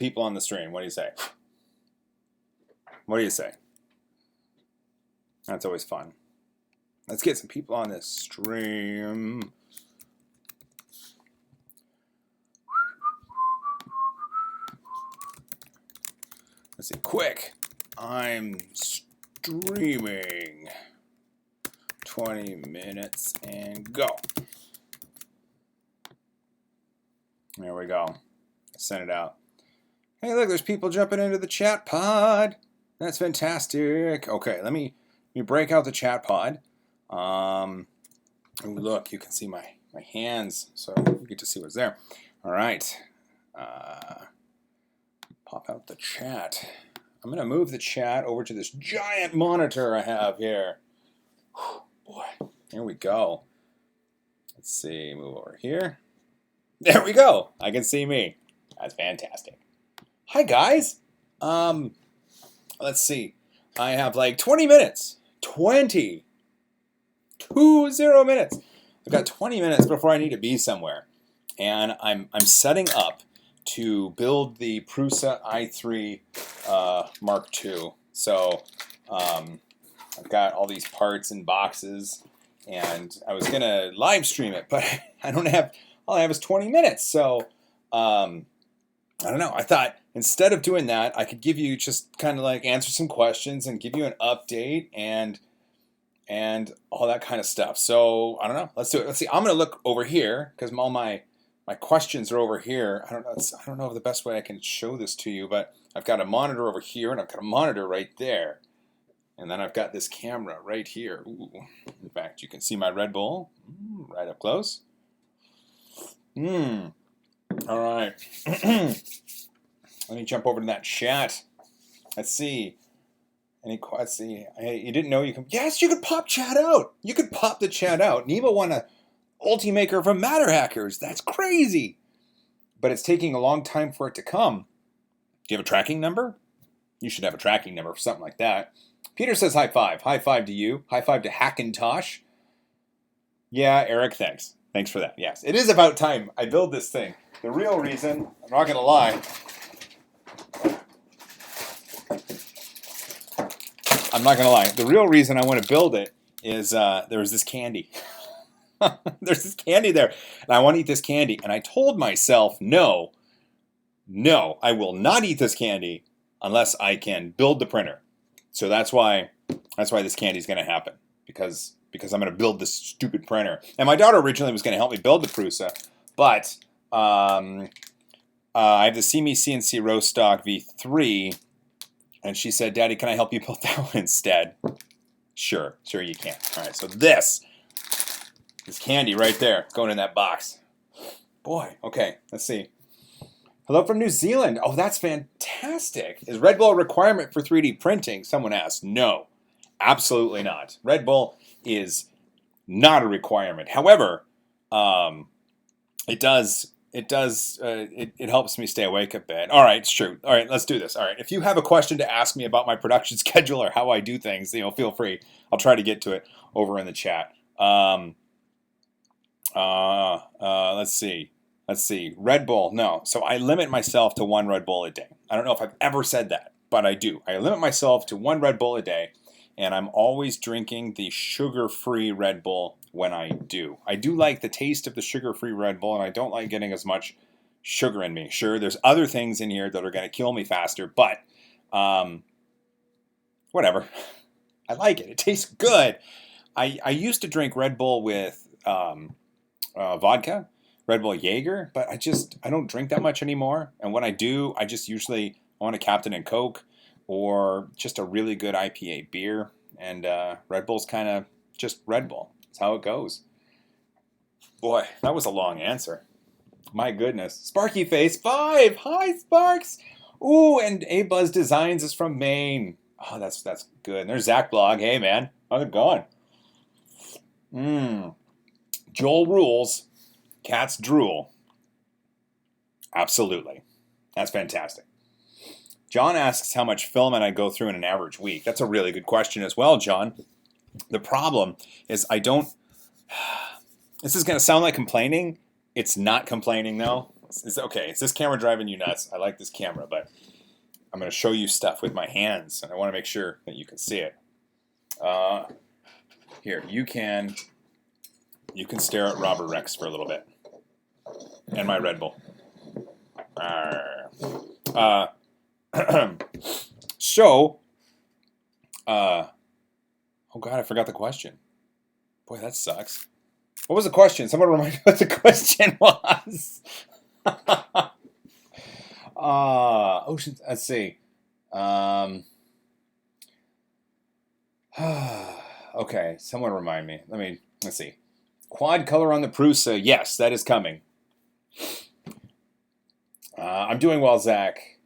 people on the stream. What do you say? What do you say? That's always fun. Let's get some people on this stream. Let's see. Quick. I'm streaming. 20 minutes and go. There we go. Send it out. Hey, look, there's people jumping into the chat pod. That's fantastic. Okay, let me break out the chat pod. Ooh, look, you can see my hands, so you get to see what's there. All right. Pop out the chat. I'm going to move the chat over to this giant monitor I have here. Whew, boy, here we go. Let's see, move over here. There we go. I can see me. That's fantastic. Hi, guys. Let's see. I have like 20 minutes. 20 minutes. I've got 20 minutes before I need to be somewhere. And I'm setting up to build the Prusa i3 Mark II. So I've got all these parts and boxes, and I was going to live stream it, but I don't have, all I have is 20 minutes. So I don't know. I thought instead of doing that, I could give you just kind of like answer some questions and give you an update and all that kind of stuff. So I don't know. Let's do it. Let's see. I'm going to look over here because all my questions are over here. I don't know if the best way I can show this to you, but I've got a monitor over here and I've got a monitor right there. And then I've got this camera right here. Ooh. In fact, you can see my Red Bull right up close. All right. Let me jump over to that chat. Let's see. Let's see. Hey, you didn't know you can? Yes, you could pop chat out. You could pop the chat out. Neva won a Ultimaker from Matter Hackers. That's crazy. But it's taking a long time for it to come. Do you have a tracking number? You should have a tracking number for something like that. Peter says high five. High five to you. High five to Hackintosh. Yeah, Eric, thanks. Thanks for that. Yes, it is about time I build this thing. The real reason, I'm not going to lie, the real reason I want to build it is there's this candy. There's this candy there, and I want to eat this candy. And I told myself, no, I will not eat this candy unless I can build the printer. So that's why this candy is going to happen, because I'm going to build this stupid printer. And my daughter originally was going to help me build the Prusa, but I have the CME CNC Rostock V3, and she said, "Daddy, can I help you build that one instead?" Sure you can. All right, so this candy right there going in that box. Boy, okay, let's see. Hello from New Zealand. Oh, that's fantastic. Is Red Bull a requirement for 3D printing? Someone asked. No, absolutely not. Red Bull is not a requirement. However, it helps me stay awake a bit. All right, it's true. All right, let's do this. All right, if you have a question to ask me about my production schedule or how I do things, feel free. I'll try to get to it over in the chat. Let's see. Red Bull, no. So I limit myself to 1 Red Bull a day. I don't know if I've ever said that, but I do. I limit myself to 1 Red Bull a day, and I'm always drinking the sugar-free Red Bull when I do. I do like the taste of the sugar-free Red Bull, and I don't like getting as much sugar in me. Sure, there's other things in here that are going to kill me faster, but whatever. I like it. It tastes good. I used to drink Red Bull with vodka, Red Bull Jaeger, but I don't drink that much anymore. And when I do, I just usually want a Captain and Coke or just a really good IPA beer. And Red Bull's kind of just Red Bull. That's how it goes. Boy, that was a long answer. My goodness. Sparky Face 5. Hi, Sparks. Ooh, and A Buzz Designs is from Maine. Oh, that's good. And there's Zach Blog. Hey, man. How's it going? Joel rules. Cats drool. Absolutely. That's fantastic. John asks how much filament I go through in an average week. That's a really good question as well, John. The problem is this is going to sound like complaining. It's not complaining, though. Okay, is this camera driving you nuts? I like this camera, but I'm going to show you stuff with my hands, and I want to make sure that you can see it. Here, you can stare at Robert Rex for a little bit, and my Red Bull. So, oh God, I forgot the question. Boy, that sucks. What was the question? Someone remind me what the question was. Oceans. Let's see. Okay, someone remind me. Let's see. Quad color on the Prusa. Yes, that is coming. I'm doing well, Zach.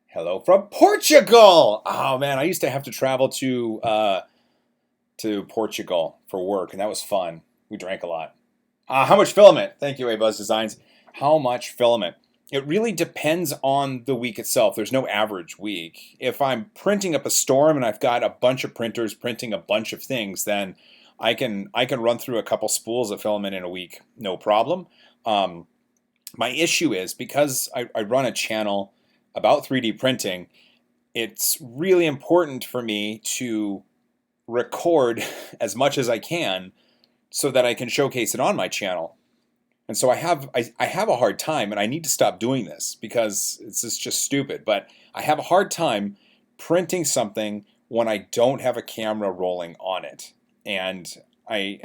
Hello from Portugal. Oh man, I used to have to travel to Portugal for work, and that was fun. We drank a lot. How much filament? Thank you, A-Buzz Designs. How much filament? It really depends on the week itself. There's no average week. If I'm printing up a storm and I've got a bunch of printers printing a bunch of things, then I can run through a couple spools of filament in a week, no problem. My issue is because I run a channel about 3D printing, it's really important for me to record as much as I can so that I can showcase it on my channel. And so I have a hard time, and I need to stop doing this because it's just stupid, but I have a hard time printing something when I don't have a camera rolling on it. And I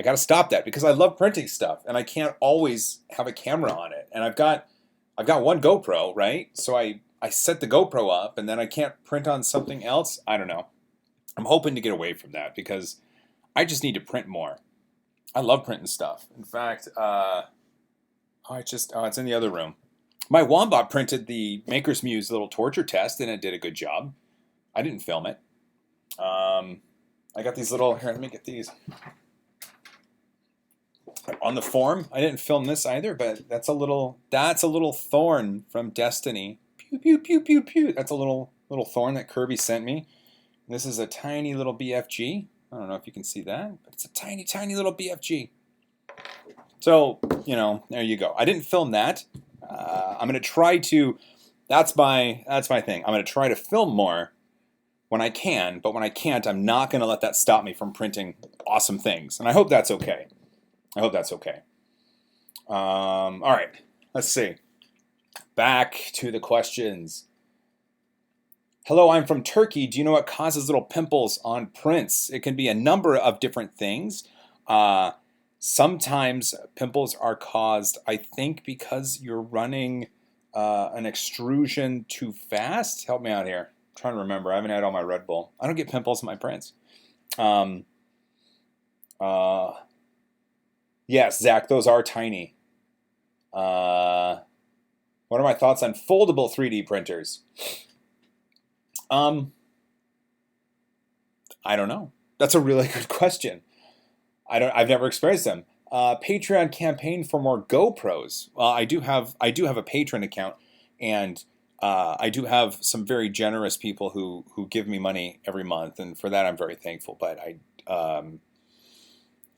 got to stop that because I love printing stuff and I can't always have a camera on it. And I've got one GoPro, right? So I set the GoPro up and then I can't print on something else. I don't know. I'm hoping to get away from that because I just need to print more. I love printing stuff. In fact, it's in the other room. My Wambot printed the Maker's Muse little torture test and it did a good job. I didn't film it. I got these little, here, let me get these. On the form, I didn't film this either, but that's a little thorn from Destiny. Pew, pew, pew, pew, pew. That's a little thorn that Kirby sent me. This is a tiny little BFG. I don't know if you can see that, but it's a tiny, tiny little BFG. So, there you go. I didn't film that. I'm going to try to, that's my thing. I'm going to try to film more when I can, but when I can't, I'm not going to let that stop me from printing awesome things. And I hope that's okay. All right, let's see. Back to the questions. Hello, I'm from Turkey. Do you know what causes little pimples on prints? It can be a number of different things. Sometimes pimples are caused, I think, because you're running an extrusion too fast. Help me out here. I'm trying to remember. I haven't had all my Red Bull. I don't get pimples on my prints. Yes, Zach, those are tiny. What are my thoughts on foldable 3D printers? I don't know. That's a really good question. I've never experienced them. Patreon campaign for more GoPros. Well, I do have a Patreon account, and I do have some very generous people who give me money every month, and for that I'm very thankful. But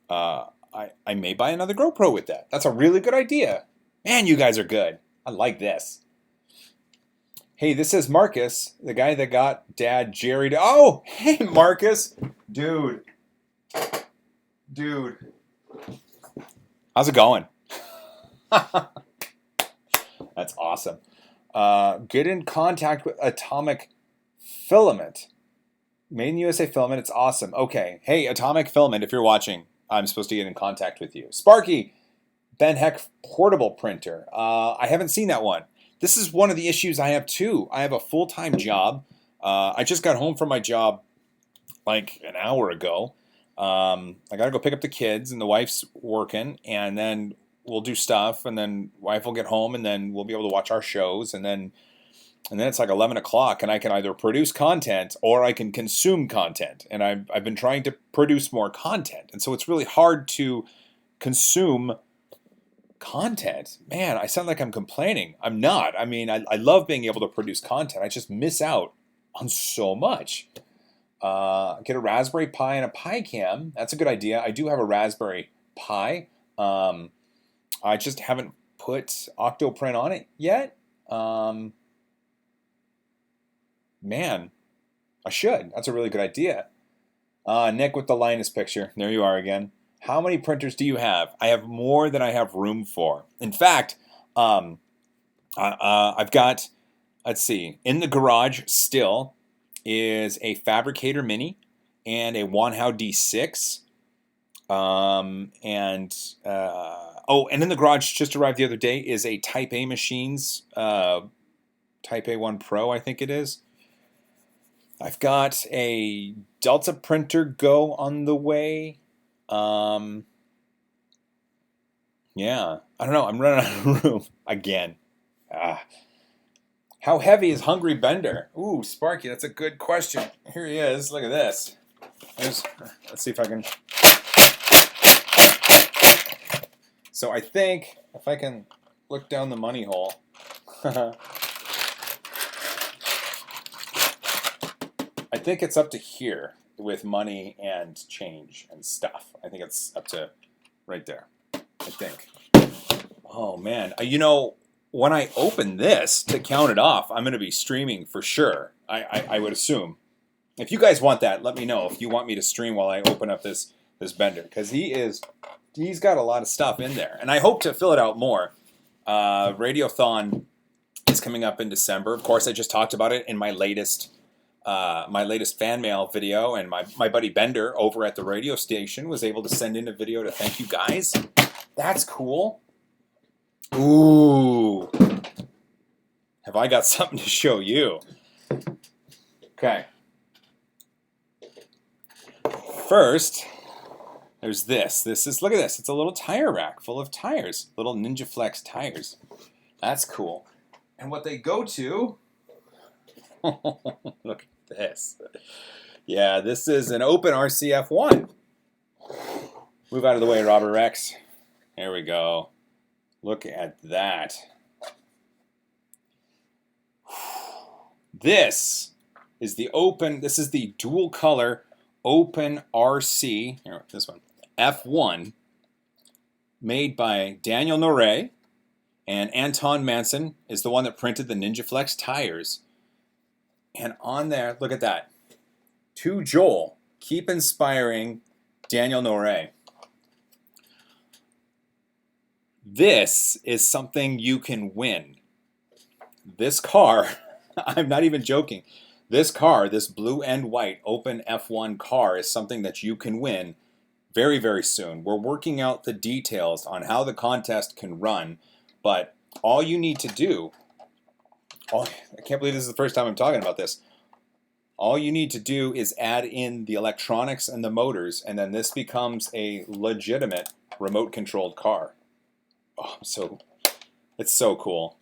I may buy another GoPro with that. That's a really good idea. Man, you guys are good. I like this. Hey, this is Marcus, the guy that got Dad Jerry to... Oh, hey, Marcus. Dude. How's it going? That's awesome. Get in contact with Atomic Filament. Made in USA Filament. It's awesome. Okay. Hey, Atomic Filament, if you're watching, I'm supposed to get in contact with you. Sparky, Ben Heck portable printer. I haven't seen that one. This is one of the issues I have too. I have a full-time job. I just got home from my job like an hour ago. I got to go pick up the kids, and the wife's working, and then we'll do stuff, and then wife will get home, and then we'll be able to watch our shows, and then it's like 11 o'clock, and I can either produce content or I can consume content. And I've been trying to produce more content, and so it's really hard to consume content. Man, I sound like I'm complaining. I'm not. I mean, I love being able to produce content. I just miss out on so much. Get a Raspberry Pi and a PiCam. That's a good idea. I do have a Raspberry Pi. I just haven't put Octoprint on it yet. Man, I should. That's a really good idea. Nick with the Linus picture. There you are again. How many printers do you have? I have more than I have room for. In fact, I've got, let's see, in the garage still is a Fabricator Mini and a Wanhao D6. And in the garage just arrived the other day is a Type A Machines, Type A1 Pro, I think it is. I've got a Delta Printer Go on the way. Yeah, I don't know. I'm running out of room again. How heavy is Hungry Bender? Ooh, Sparky, that's a good question. Here he is. Look at this. Let's see if I can. So I think if I can look down the money hole. I think it's up to here with money and change and stuff. I think it's up to right there. I think. Oh man, when I open this to count it off, I'm going to be streaming for sure. I would assume. If you guys want that, let me know. If you want me to stream while I open up this bender, because he's got a lot of stuff in there, and I hope to fill it out more. Radiothon is coming up in December. Of course, I just talked about it in my latest fan mail video, and my buddy Bender over at the radio station was able to send in a video to thank you guys. That's cool. Ooh. Have I got something to show you? Okay. First, there's this. Look at this. It's a little tire rack full of tires. Little Ninja Flex tires. That's cool. And what they go to... Look at this. Yeah, this is an open RCF1. Move out of the way, Robert Rex. There we go. Look at that. This is the dual color open RC, here, this one, F1, made by Daniel Noré, and Anton Manson is the one that printed the Ninja Flex tires. And on there, look at that. To Joel, keep inspiring Daniel Noré. This is something you can win. This car, I'm not even joking. This car, this blue and white open F1 car, is something that you can win very, very soon. We're working out the details on how the contest can run, but all you need to do, I can't believe this is the first time I'm talking about this. All you need to do is add in the electronics and the motors, and then this becomes a legitimate remote-controlled car. Oh, it's so cool.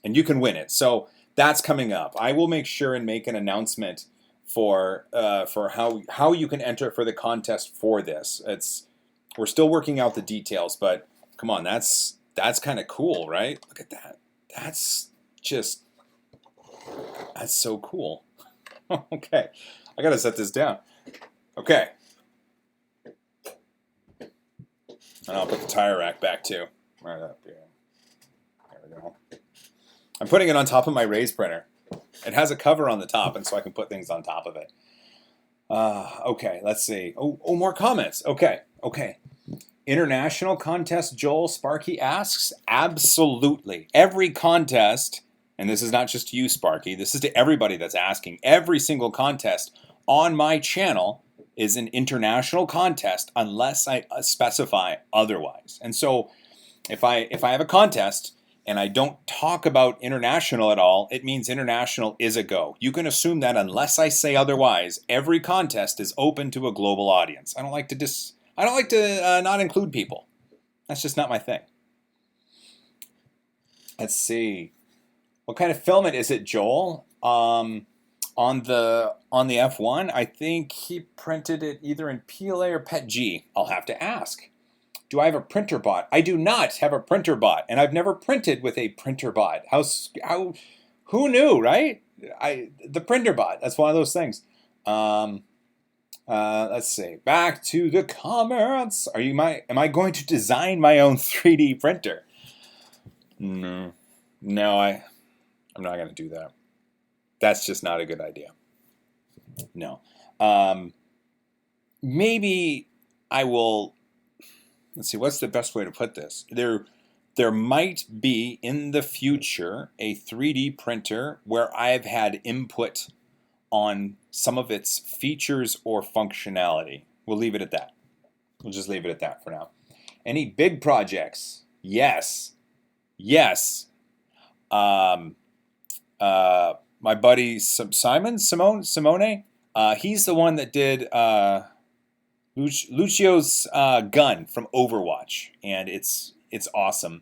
And you can win it. So that's coming up. I will make sure and make an announcement for how you can enter for the contest for this. We're still working out the details, but come on, that's kind of cool, right? Look at that. That's so cool. Okay, I gotta set this down. Okay. And I'll put the tire rack back too. Right up here. There we go. I'm putting it on top of my Raise printer. It has a cover on the top, and so I can put things on top of it. Okay, let's see. Oh, more comments. Okay. International contest, Joel Sparky asks? Absolutely. Every contest, and this is not just to you, Sparky, this is to everybody that's asking. Every single contest on my channel is an international contest unless I specify otherwise. And so if I have a contest and I don't talk about international at all, it means international is a go. You can assume that unless I say otherwise, every contest is open to a global audience. I don't like to not include people. That's just not my thing. Let's see. What kind of filament is it, Joel? On the F1, I think he printed it either in PLA or PETG. I'll have to ask. Do I have a printer bot? I do not have a printer bot, and I've never printed with a printer bot. Who knew, right? The printer bot. That's one of those things. Let's see. Back to the comments. Am I going to design my own 3D printer? No. No, I'm not going to do that. That's just not a good idea. No. Maybe I will. Let's see. What's the best way to put this? There might be in the future a 3D printer where I've had input on some of its features or functionality. We'll leave it at that. We'll just leave it at that for now. Any big projects? Yes. Yes. My buddy Simone, he's the one that did Lucio's gun from Overwatch, and it's awesome.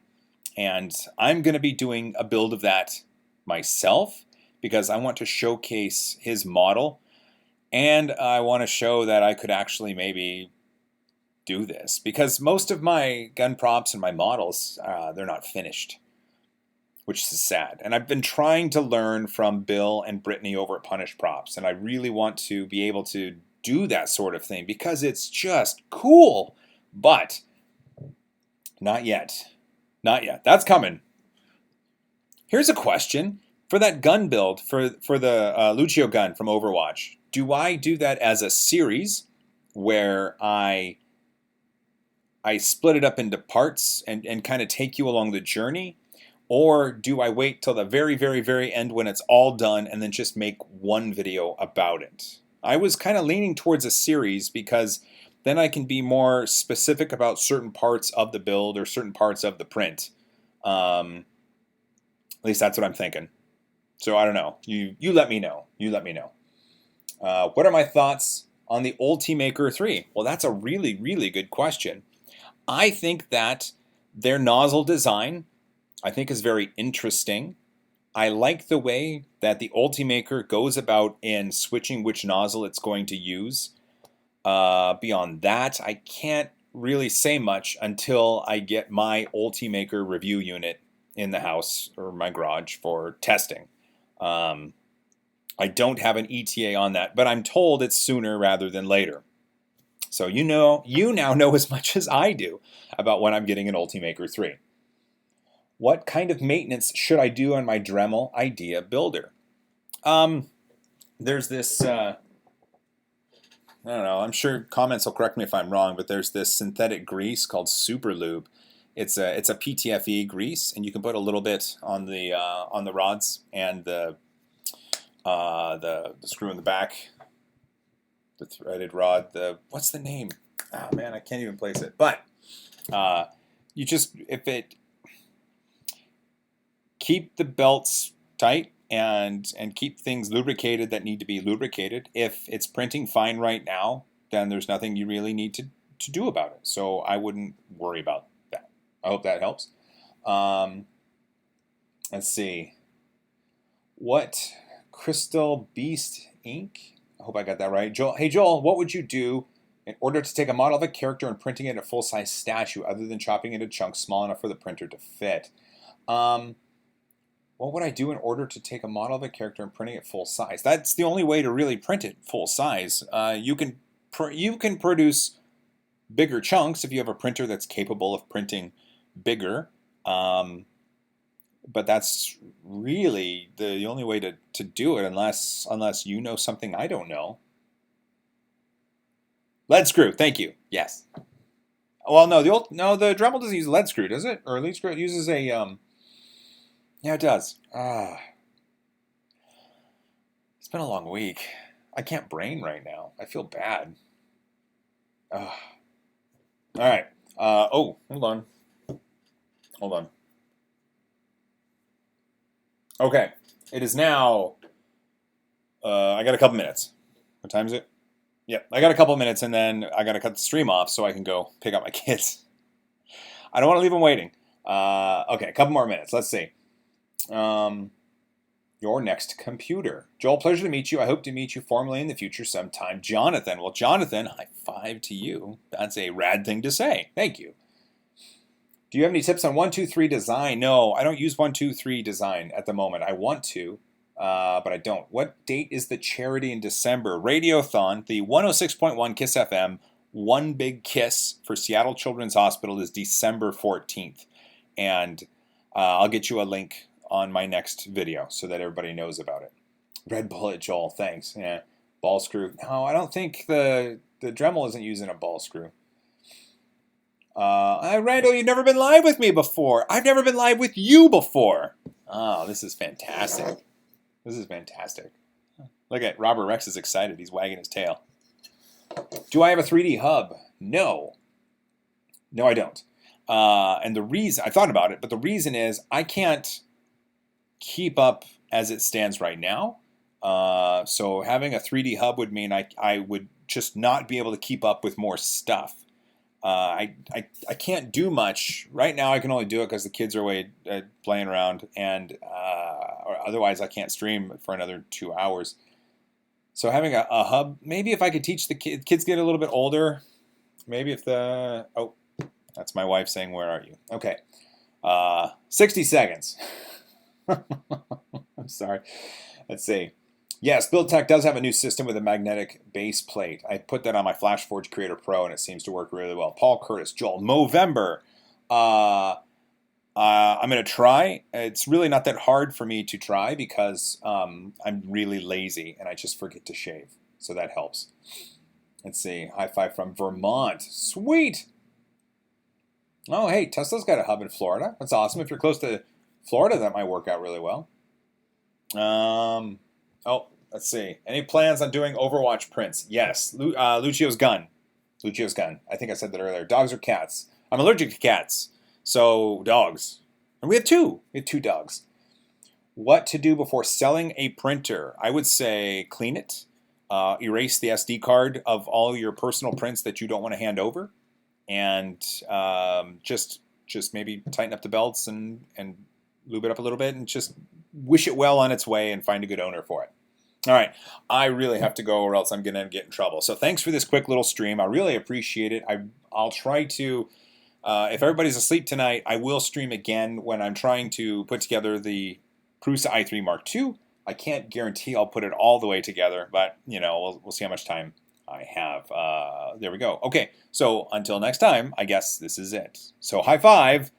And I'm going to be doing a build of that myself because I want to showcase his model, and I want to show that I could actually maybe do this because most of my gun props and my models, they're not finished, which is sad. And I've been trying to learn from Bill and Brittany over at Punish Props, and I really want to be able to do that sort of thing because it's just cool. But not yet. Not yet. That's coming. Here's a question. For that gun build, for the Lucio gun from Overwatch, do I do that as a series where I split it up into parts and kind of take you along the journey? Or do I wait till the very, very, very end when it's all done and then just make one video about it? I was kind of leaning towards a series because then I can be more specific about certain parts of the build or certain parts of the print. At least that's what I'm thinking. So I don't know. You let me know. You let me know. What are my thoughts on the Ultimaker 3? Well, that's a really, really good question. I think that their nozzle design, I think, is very interesting. I like the way that the Ultimaker goes about in switching which nozzle it's going to use. Beyond that, I can't really say much until I get my Ultimaker review unit in the house or my garage for testing. I don't have an ETA on that, but I'm told it's sooner rather than later. So you now know as much as I do about when I'm getting an Ultimaker 3. What kind of maintenance should I do on my Dremel Idea Builder? There's this, I don't know, I'm sure comments will correct me if I'm wrong, but there's this synthetic grease called Super Lube. It's a PTFE grease, and you can put a little bit on the rods and the screw in the back, the threaded rod. What's the name? Oh man, I can't even place it. But keep the belts tight and keep things lubricated that need to be lubricated. If it's printing fine right now, then there's nothing you really need to do about it. So I wouldn't worry about that. I hope that helps. Let's see. What Crystal Beast Ink? I hope I got that right. Joel, hey Joel, what would you do in order to take a model of a character and printing it a full-size statue other than chopping it into chunks small enough for the printer to fit? What would I do in order to take a model of a character and printing it full size? That's the only way to really print it full size. You can produce bigger chunks if you have a printer that's capable of printing bigger. But that's really the only way to do it unless you know something I don't know. Lead screw, thank you. Yes. Well, no, the Dremel doesn't use lead screw, does it? Or lead screw, it uses a yeah, it does. It's been a long week. I can't brain right now. I feel bad. All right. Oh, hold on. Hold on. Okay. It is now. I got a couple minutes. What time is it? Yep. I got a couple minutes, and then I got to cut the stream off so I can go pick up my kids. I don't want to leave them waiting. Okay, a couple more minutes. Let's see. Your next computer. Joel, pleasure to meet you. I hope to meet you formally in the future sometime. Jonathan. Well, Jonathan, high five to you. That's a rad thing to say. Thank you. Do you have any tips on 123 design? No, I don't use 123 design at the moment. I want to. but I don't. What date is the charity in December? Radiothon, the 106.1 KISS FM, One Big Kiss for Seattle Children's Hospital is December 14th. And I'll get you a link on my next video so that everybody knows about it. Red Bullet, Joel, thanks. Yeah, ball screw. No, I don't think the Dremel isn't using a ball screw. Randall, you've never been live with me before. I've never been live with you before. Oh, this is fantastic. This is fantastic. Look at Robert Rex is excited. He's wagging his tail. Do I have a 3D hub? No. No, I don't. And the reason, I thought about it, but the reason is I can't keep up as it stands right now. So having a 3D hub would mean I would just not be able to keep up with more stuff. I can't do much. Right now I can only do it because the kids are away playing around, and or otherwise I can't stream for another 2 hours. So having a hub, maybe if I could teach the kids get a little bit older, maybe if the, oh, that's my wife saying, where are you? Okay. 60 seconds. I'm sorry. Let's see. Yes, BuildTech does have a new system with a magnetic base plate. I put that on my FlashForge Creator Pro, and it seems to work really well. Paul Curtis, Joel, Movember. I'm going to try. It's really not that hard for me to try because I'm really lazy, and I just forget to shave. So that helps. Let's see. High five from Vermont. Sweet. Oh, hey, Tesla's got a hub in Florida. That's awesome. If you're close to Florida, that might work out really well. Oh, let's see. Any plans on doing Overwatch prints? Yes. Lucio's gun. Lucio's gun. I think I said that earlier. Dogs or cats? I'm allergic to cats. So, dogs. And we have two. We have 2 dogs. What to do before selling a printer? I would say clean it. Erase the SD card of all your personal prints that you don't want to hand over. And just maybe tighten up the belts and lube it up a little bit and just wish it well on its way and find a good owner for it. All right, I really have to go or else I'm going to get in trouble. So thanks for this quick little stream. I really appreciate it. I'll try to, if everybody's asleep tonight, I will stream again when I'm trying to put together the Prusa i3 Mark II. I can't guarantee I'll put it all the way together, but you know, we'll see how much time I have. There we go. Okay, so until next time, I guess this is it. So high five